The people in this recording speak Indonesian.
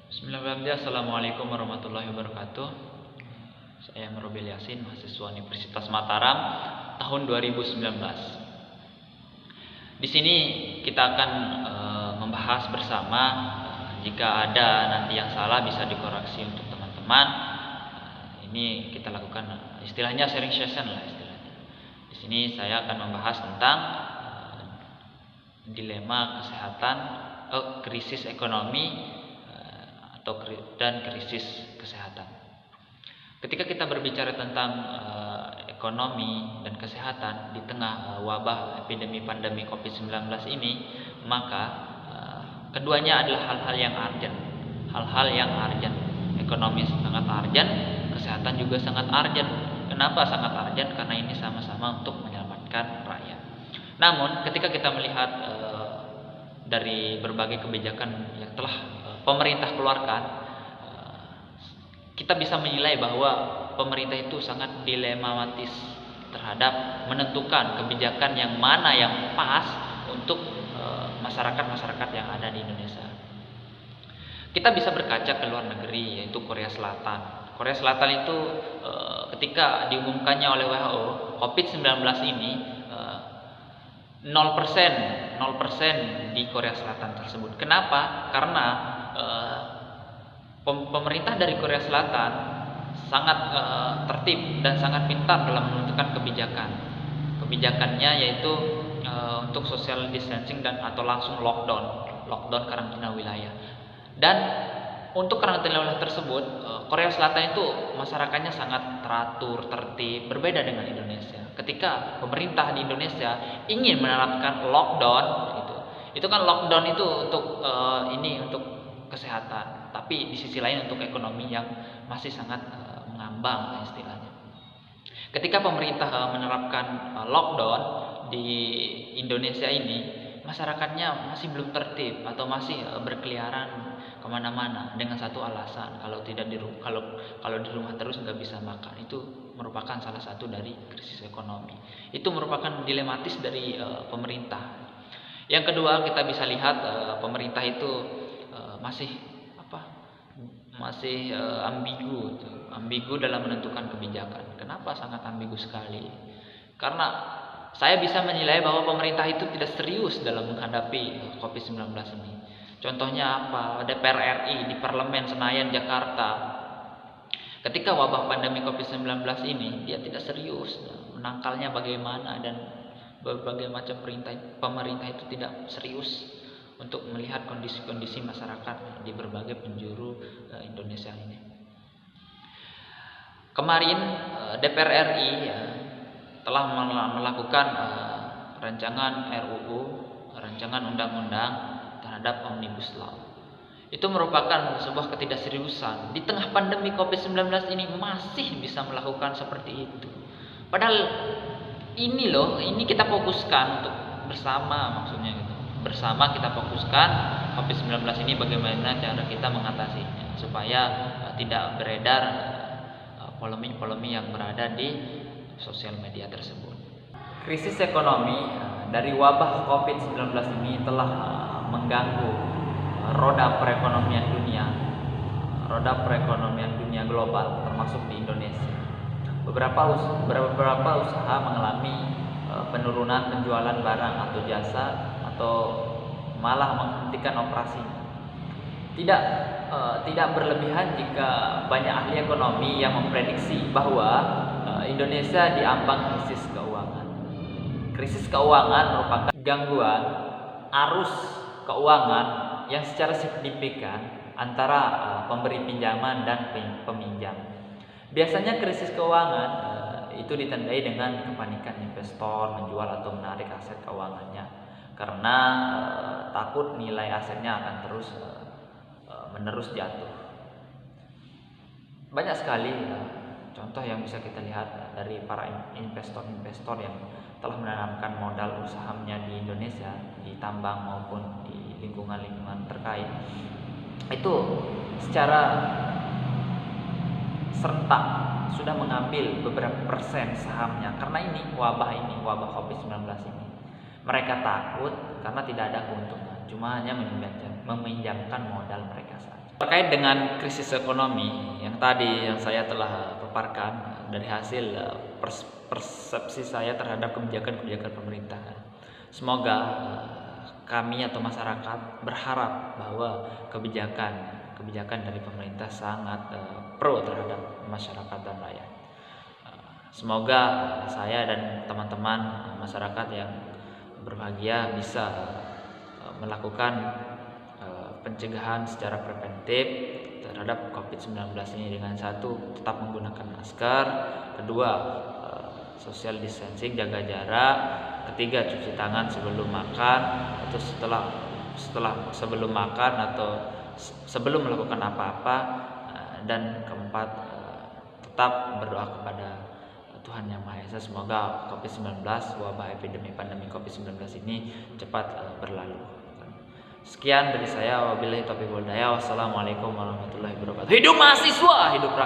Bismillahirrahmanirrahim. Assalamualaikum warahmatullahi wabarakatuh. Saya Merobil Yasin, mahasiswa Universitas Mataram tahun 2019. Di sini kita akan membahas bersama, jika ada nanti yang salah bisa dikoreksi untuk teman-teman. Ini kita lakukan istilahnya sharing session lah istilahnya. Di sini saya akan membahas tentang dilema kesehatan, krisis ekonomi dan krisis kesehatan. Ketika kita berbicara tentang ekonomi dan kesehatan di tengah wabah epidemi pandemi COVID-19 ini, maka keduanya adalah hal-hal yang urgent. Ekonomi sangat urgent, kesehatan juga sangat urgent. Kenapa sangat urgent? Karena ini sama-sama untuk menyelamatkan rakyat. Namun ketika kita melihat dari berbagai kebijakan yang telah pemerintah keluarkan, kita bisa menilai bahwa pemerintah itu sangat dilematis terhadap menentukan kebijakan yang mana yang pas untuk masyarakat yang ada di Indonesia. Kita bisa berkaca ke luar negeri, yaitu Korea Selatan. Korea Selatan itu ketika diumumkannya oleh WHO COVID-19 ini 0% di Korea Selatan tersebut. Kenapa? Karena pemerintah dari Korea Selatan sangat tertib dan sangat pintar dalam menentukan kebijakan. Kebijakannya yaitu untuk social distancing dan atau langsung lockdown karantina wilayah. Dan untuk karantina wilayah tersebut, Korea Selatan itu masyarakatnya sangat teratur, tertib, berbeda dengan Indonesia. Ketika pemerintah di Indonesia ingin menerapkan lockdown, itu kan lockdown itu untuk untuk kesehatan, tapi di sisi lain untuk ekonomi yang masih sangat mengambang istilahnya. Ketika pemerintah menerapkan lockdown di Indonesia ini, masyarakatnya masih belum tertib atau masih berkeliaran kemana-mana dengan satu alasan, kalau di rumah terus nggak bisa makan. Itu merupakan salah satu dari krisis ekonomi. Itu merupakan dilematis dari pemerintah. Yang kedua, kita bisa lihat pemerintah itu masih ambigu dalam menentukan kebijakan. Kenapa sangat ambigu sekali? Karena saya bisa menilai bahwa pemerintah itu tidak serius dalam menghadapi COVID-19 ini. Contohnya apa? DPR RI di Parlemen Senayan Jakarta, ketika wabah pandemi COVID-19 ini, dia tidak serius menangkalnya bagaimana, dan berbagai macam pemerintah itu tidak serius untuk melihat kondisi-kondisi masyarakat di berbagai penjuru Indonesia ini. Kemarin DPR RI telah melakukan rancangan RUU, rancangan undang-undang terhadap Omnibus Law. Itu merupakan sebuah ketidakseriusan. Di tengah pandemi COVID-19 ini masih bisa melakukan seperti itu. Padahal ini kita fokuskan untuk bersama, maksudnya gitu. Bersama kita fokuskan COVID-19 ini bagaimana cara kita mengatasinya supaya tidak beredar polemik-polemik yang berada di sosial media tersebut. Krisis ekonomi dari wabah COVID-19 ini telah mengganggu roda perekonomian dunia global, termasuk di Indonesia. Beberapa usaha mengalami penurunan penjualan barang atau jasa, atau malah menghentikan operasi. Tidak berlebihan jika banyak ahli ekonomi yang memprediksi bahwa Indonesia diambang krisis keuangan. Krisis keuangan merupakan gangguan arus keuangan yang secara signifikan antara pemberi pinjaman dan peminjam. Biasanya krisis keuangan itu ditandai dengan kepanikan investor menjual atau menarik aset keuangannya karena takut nilai asetnya akan terus menerus jatuh. Banyak sekali contoh yang bisa kita lihat dari para investor yang telah menanamkan modal usahanya di Indonesia, di tambang maupun di lingkungan terkait. Itu secara serentak sudah mengambil beberapa persen sahamnya karena wabah COVID-19 ini. Mereka takut karena tidak ada keuntungan. cuma hanya meminjamkan modal mereka saja. Terkait dengan krisis ekonomi yang tadi yang saya telah paparkan dari hasil persepsi saya terhadap kebijakan-kebijakan pemerintah, semoga kami atau masyarakat berharap bahwa kebijakan dari pemerintah sangat pro terhadap masyarakat dan rakyat. Semoga saya dan teman-teman masyarakat yang berbahagia bisa melakukan pencegahan secara preventif terhadap COVID-19 ini dengan satu, tetap menggunakan masker, kedua, social distancing, jaga jarak, ketiga, cuci tangan sebelum makan atau sebelum makan atau sebelum melakukan apa-apa, dan keempat, tetap berdoa kepada Tuhan Yang Maha Esa. Semoga COVID-19, wabah pandemi COVID-19 ini cepat berlalu. Sekian dari saya, wabillahi taufiq wal hidayah. Wassalamualaikum warahmatullahi wabarakatuh. Hidup mahasiswa, hidup rakyat.